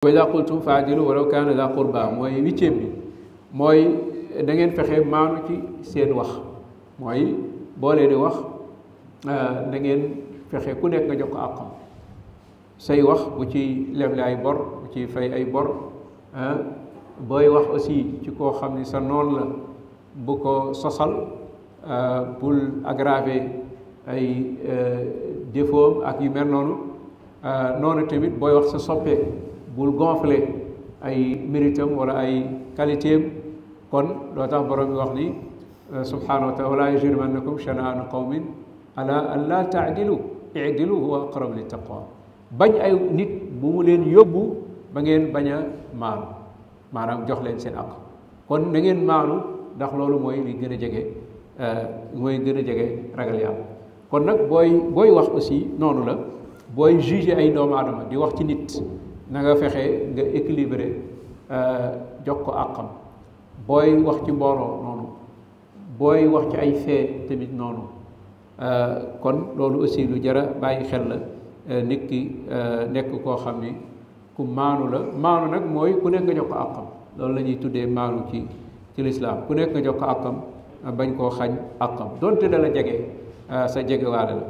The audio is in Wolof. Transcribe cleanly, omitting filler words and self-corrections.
wa idaa qultum fa'dilu walaw kaana daa qurba mooy huitième bi mooy da ngeen fexe maanu ci seen wax mooy boo leen di wax da ngeen fexe ku nekk nga jox ko àqam say wax bu ci leble ay bor bu ci fay ay bor booy wax aussi ci koo xam ni sa noon la bu ko sosal bul aggraver ay défaut ak yu mel noonu noonu tamit booy wax sa soppe bul gonfler ay méritam wala ay qualitéem kon loo tax borom bi wax ni subhanahu wa taala wala yajrimannakum shana'anu qawmin ala an la ta'dilu i'dilu huwa aqrab lit taqwa bañ ay nit bu mu leen yóbbu ba ngeen bañ a maanu maanaam jox leen seen àq kon na ngeen maanu ndax loolu mooy li gën a jege mooy gën a jege ragal yàlla kon nag booy wax aussi noonu la booy juger ay doomu aadama di wax ci nit na nga fexe nga équilibré jox ko àqam booy wax ci mbooloo noonu booy wax ci ay fee tamit noonu kon loolu aussi lu jara bàyyi xel la nit ki nekk koo xam ni ku maanu la maanu nag mooy ku nekk nga jox ko àqam loolu la ñuy tuddee maanu ci lislaam ku nekk nga jox ko àqam bañ koo xañ àqam donte dala jege sa jegewaale la